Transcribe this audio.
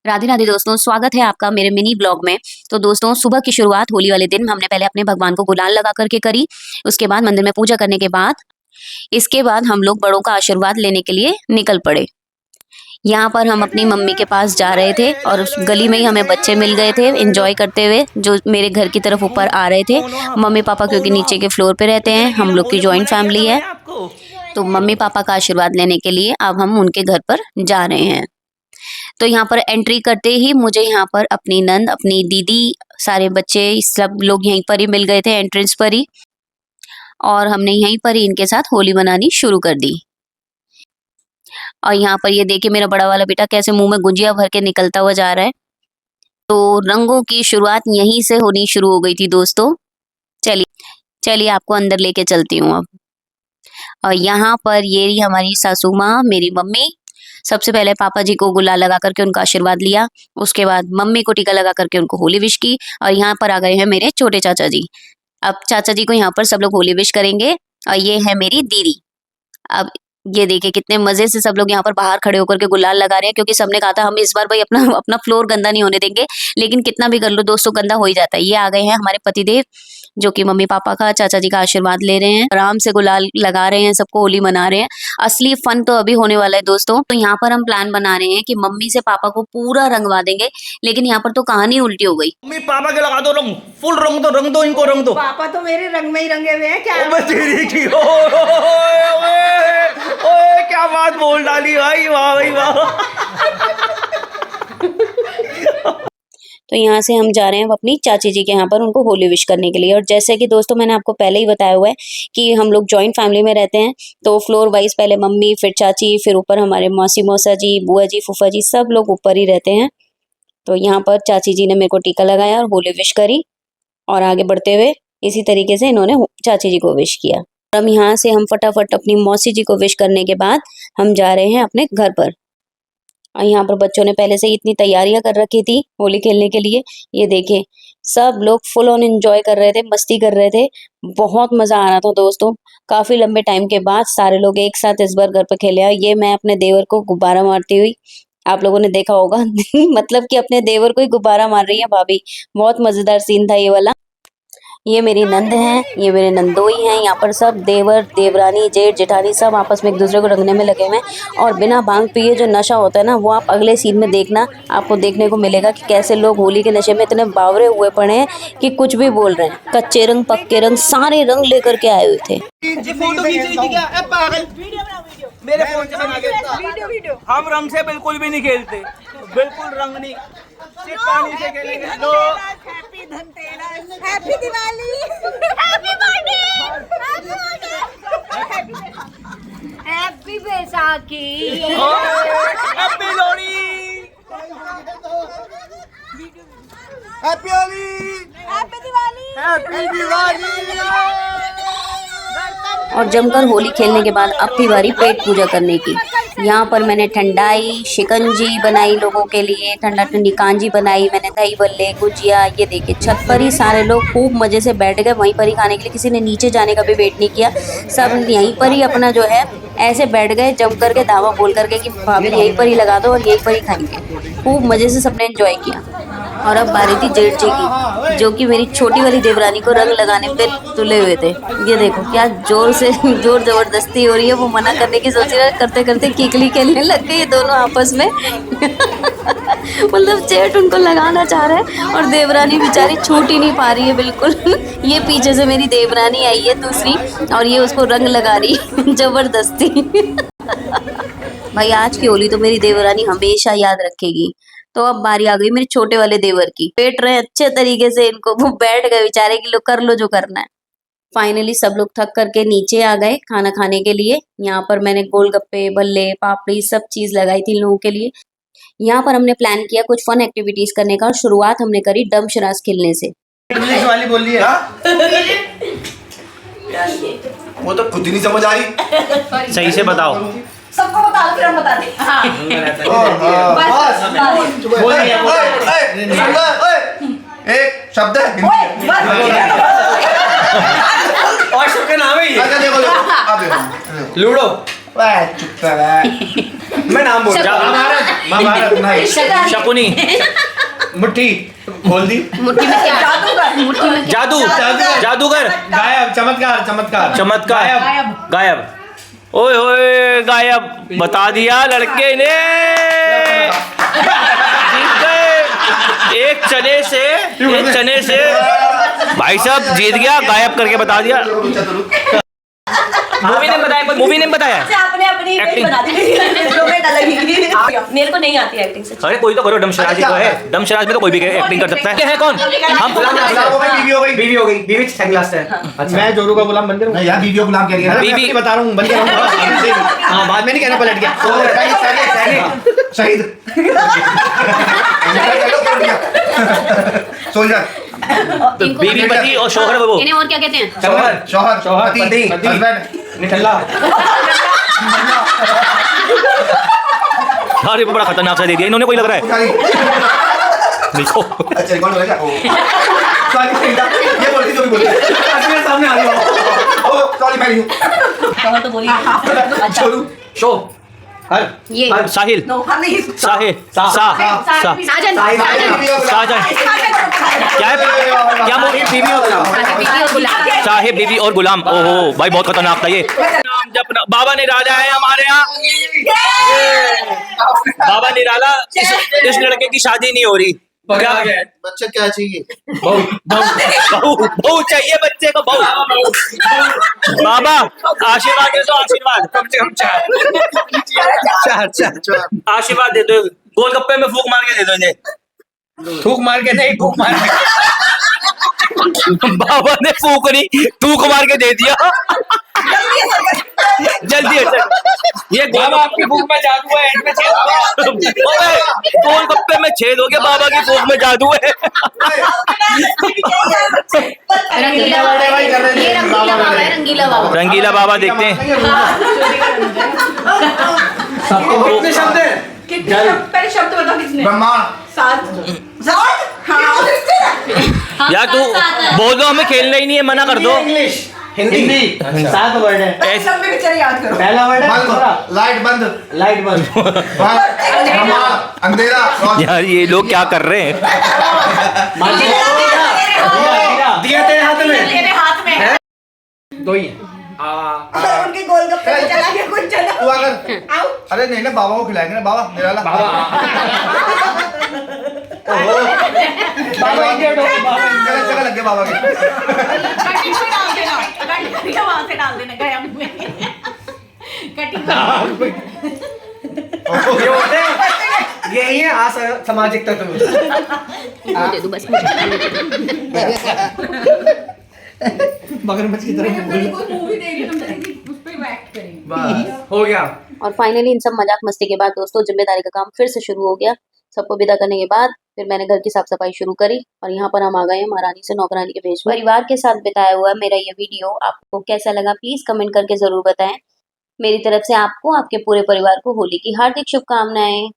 राधे राधे दोस्तों, स्वागत है आपका मेरे मिनी ब्लॉग में। तो दोस्तों, सुबह की शुरुआत होली वाले दिन हमने पहले अपने भगवान को गुलाल लगा करके करी। उसके बाद मंदिर में पूजा करने के बाद इसके बाद हम लोग बड़ों का आशीर्वाद लेने के लिए निकल पड़े। यहाँ पर हम अपनी मम्मी के पास जा रहे थे और उस गली में ही हमें बच्चे मिल गए थे एंजॉय करते हुए, जो मेरे घर की तरफ ऊपर आ रहे थे। मम्मी पापा क्योंकि नीचे के फ्लोर पे रहते हैं, हम लोग की जॉइंट फैमिली है, तो मम्मी पापा का आशीर्वाद लेने के लिए अब हम उनके घर पर जा रहे हैं। तो यहाँ पर एंट्री करते ही मुझे यहाँ पर अपनी नंद, अपनी दीदी, सारे बच्चे सब लोग यहीं पर ही मिल गए थे एंट्रेंस पर ही, और हमने यहीं पर ही इनके साथ होली मनानी शुरू कर दी। और यहाँ पर ये देखिए मेरा बड़ा वाला बेटा कैसे मुंह में गुजिया भर के निकलता हुआ जा रहा है। तो रंगों की शुरुआत यहीं से होनी शुरू हो गई थी दोस्तों। चलिए चलिए आपको अंदर लेके चलती हूँ अब। और यहाँ पर ये रही हमारी सासू माँ, मेरी मम्मी। सबसे पहले पापा जी को गुलाल लगा करके उनका आशीर्वाद लिया, उसके बाद मम्मी को टीका लगा करके उनको होली विश की। और यहाँ पर आ गए हैं मेरे छोटे चाचा जी। अब चाचा जी को यहाँ पर सब लोग होली विश करेंगे। और ये है मेरी दीदी। अब ये देखिए कितने मजे से सब लोग यहाँ पर बाहर खड़े होकर के गुलाल लगा रहे हैं, क्योंकि सबने कहा था हम इस बार भाई अपना अपना फ्लोर गंदा नहीं होने देंगे, लेकिन कितना भी कर लो दोस्तों गंदा हो ही जाता है। ये आ गए हैं हमारे पतिदेव, जो कि मम्मी पापा का, चाचा जी का आशीर्वाद ले रहे हैं, आराम से गुलाल लगा रहे हैं, सबको होली मना रहे हैं। असली फन तो अभी होने वाला है दोस्तों। तो यहाँ पर हम प्लान बना रहे हैं कि मम्मी से पापा को पूरा रंगवा देंगे, लेकिन यहाँ पर तो कहानी उल्टी हो गई। मम्मी पापा के लगा दो रंग, फुल रंग दो इनको रंग दो। पापा तो मेरे रंग में ही रंगे हुए हैं। क्या तेरी की ओए क्या बात बोल डाली भाई, वाह भाई वाह। तो यहाँ से हम जा रहे हैं अपनी चाची जी के यहाँ पर उनको होली विश करने के लिए। और जैसे कि दोस्तों मैंने आपको पहले ही बताया हुआ है कि हम लोग जॉइंट फैमिली में रहते हैं, तो फ्लोर वाइज पहले मम्मी, फिर चाची, फिर ऊपर हमारे मौसी मौसा जी, बुआ जी, फूफा जी, सब लोग ऊपर ही रहते हैं। तो यहाँ पर चाची जी ने मेरे को टीका लगाया और होली विश करी, और आगे बढ़ते हुए इसी तरीके से इन्होंने चाची जी को विश किया। अब यहाँ से हम फटाफट अपनी मौसी जी को विश करने के बाद हम जा रहे हैं अपने घर पर। और यहाँ पर बच्चों ने पहले से ही इतनी तैयारियां कर रखी थी होली खेलने के लिए। ये देखें सब लोग फुल ऑन एंजॉय कर रहे थे, मस्ती कर रहे थे, बहुत मजा आ रहा था दोस्तों। काफी लंबे टाइम के बाद सारे लोग एक साथ इस बार घर पर खेले। और ये मैं अपने देवर को गुब्बारा मारती हुई, आप लोगों ने देखा होगा मतलब कि अपने देवर को ही गुब्बारा मार रही है भाभी। बहुत मजेदार सीन था ये वाला। ये मेरी नंद हैं, ये मेरे नंदोई हैं। यहाँ पर सब देवर, देवरानी, जेठ, जेठानी सब आपस में एक दूसरे को रंगने में लगे हुए हैं। और बिना भांग पिए जो नशा होता है ना, वो आप अगले सीन में देखना, आपको देखने को मिलेगा कि कैसे लोग होली के नशे में इतने बावरे हुए पड़े हैं कि कुछ भी बोल रहे हैं। कच्चे रंग, पक्के रंग, सारे रंग लेकर के आए हुए थे। फोटो खींच रही थी क्या? पागल, मेरे फोन से बना के। हम रंग से बिल्कुल भी नहीं खेलते, बिल्कुल रंग नहीं, सिर्फ पानी से खेलेंगे। लो happy Dhanteras, happy Diwali, happy birthday, happy Baisakhi, happy Lohri, happy Holi, happy Diwali, happy Diwali. और जमकर होली खेलने के बाद अब थी बारी पेट पूजा करने की। यहाँ पर मैंने ठंडाई, शिकंजी बनाई लोगों के लिए, ठंडा ठंडी कांजी बनाई मैंने, दही बल्ले, गुजिया। ये देखिए छत पर ही सारे लोग खूब मजे से बैठ गए वहीं पर ही खाने के लिए। किसी ने नीचे जाने का भी वेट नहीं किया, सब यहीं पर ही अपना जो है ऐसे बैठ गए जम करके, धावा बोल करके कि भाभी यहीं पर ही लगा दो और यहीं पर ही खाएंगे। खूब मजे से सबने एंजॉय किया। और अब बारी थी जेठ जी की, जो कि मेरी छोटी वाली देवरानी को रंग लगाने पे तुले हुए थे। ये देखो क्या जोर से जोर जबरदस्ती हो रही है, वो मना करने की सोच रहा है, करते करते कीकली खेलने लग गए ये दोनों आपस में मतलब जेठ उनको लगाना चाह रहा है और देवरानी बेचारी छूट ही नहीं पा रही है बिल्कुल ये पीछे से मेरी देवरानी आई है दूसरी, और ये उसको रंग लगा रही है जबरदस्ती भाई आज की होली तो मेरी देवरानी हमेशा याद रखेगी। तो अब बारी आ गई मेरे छोटे वाले देवर की। बैठ रहे अच्छे तरीके से, इनको वो बैठ गए बेचारे कि लो कर लो जो करना है। फाइनली सब लोग थक करके नीचे आ गए खाना खाने के लिए। यहाँ पर मैंने गोलगप्पे, बल्ले, पापड़ी सब चीज लगाई थी इन लोगों के लिए। यहाँ पर हमने प्लान किया कुछ फन एक्टिविटीज करने का, और शुरुआत हमने करी डम शराज खेलने से। इंग्लिश वाली बोल रही है, वो तो खुद ही नहीं समझ आ रही। सही से बताओ, सबको बता दो फिर हम बता दें। एक शब्द है और शब्द का नाम है ये। देखो लूडो, चुप कर मैं नाम बोल रहा हूँ। महाभारत नहीं शकुनी, मुट्ठी खोल दी मुट्ठी में क्या? मुट्ठी में क्या? जादू, जादूगर, गायब चमत्कार चमत्कार चमत्कार, गायब गायब, ओए होए गायब, बता दिया लड़के ने, जीत गए। एक चने से भाई साहब जीत गया, गायब करके बता दिया। मूवी ने बताया आपने अपनी इमेज Acting. बना दी मेरे को नहीं आती एक्टिंग सच। अरे कोई तो करो, डमशराज ही तो है, डमशराज में तो कोई भी एक्टिंग कर सकता है। ये है कौन? हम बीवी हो गई सेकंड क्लास है। अच्छा मैं जोरू का गुलाम बन गया यार, बीवी को गुलाम कह दिया बीवी बता रहा हूँ बन गया हाँ बाद में नहीं कहना पलट गया शहीद सोल्जर बीवी पति और शौहर वो इन्हें और क्या कहते हैं? शौहर पति हस्बैंड निठल्ला यार ये बड़ा खतरनाक सा दे दिया इन्होंने, कोई लग रहा है। देखो अच्छा कौन बोलेगा सॉरी ये बोलती जो भी बोलती है सामने आ गया ओ सॉरी मैं नहीं हूं कहो तो बोलिए। अच्छा छोड़ू शो हर ये साहिल, साहिल, साजन, साजन, क्या है? क्या मूवी? बीवी और गुलाम, साहिब बीवी और गुलाम। ओहो भाई बहुत खतरनाक था ये। नाम जपना, बाबा निराला है हमारे यहाँ। बाबा निराला, इस लड़के की शादी नहीं हो रही। क्या बच्चा क्या चाहिए बहू चाहिए बच्चे को, बहू। बाबा आशीर्वाद दे दो, आशीर्वाद कम से कम चार आशीर्वाद दे दो। गोलगप्पे में फूक मार के दे दो इन्हें। थूक मार के नहीं थूक मार के बाबा ने फूक नहीं, थूक मार के दे दिया। जल्दी ये बाबा आपकी फूक में जादू है, एंड में छेद हो गया। गोलगप्पे में छेद हो गया, बाबा की फूक में जादू है। रंगीला बाबा, ये रंगीला बाबा है, रंगीला बाबा। रंगीला बाबा देखते हैं। कितने शब्द हैं पहले शब्द बताओ किसने? ब्रह्मांड सात यार तू बोल दो, हमें खेलना ही नहीं है, मना कर दो। इंग्लिश हिंदी 7 वर्ड है सब में पिक्चर याद करो। पहला वर्ड है लाइट बंद अंधेरा यार ये लोग क्या कर रहे हैं? दिया तेरे हाथ में मेरे हाथ में है। दो ही उनके गोलगप्पे में चला गया कुछ चला। तू अगर अरे नहीं ना बाबा को खिलाएंगे ना बाबा निराला बाबा गलत जगह लग गया बाबा के कटिंग में डाल देना, कटिंग वहां से डाल देना गया में कटिंग ये होते हैं यही है सामाजिक तत्व दे दो बस मुझे। मगरमच्छ की तरह मूवी देख रही तुम उस पे एक्ट करेंगे। बस हो गया और फाइनली इन सब मजाक मस्ती के बाद दोस्तों जिम्मेदारी का काम फिर से शुरू हो गया। सबको विदा करने के बाद फिर मैंने घर की साफ सफाई शुरू करी और यहाँ पर हम आ गए हैं महारानी से नौकरानी के भेष। परिवार के साथ बिताया हुआ मेरा ये वीडियो आपको कैसा लगा प्लीज कमेंट करके जरूर बताएं। मेरी तरफ से आपको आपके पूरे परिवार को होली की हार्दिक शुभकामनाएं।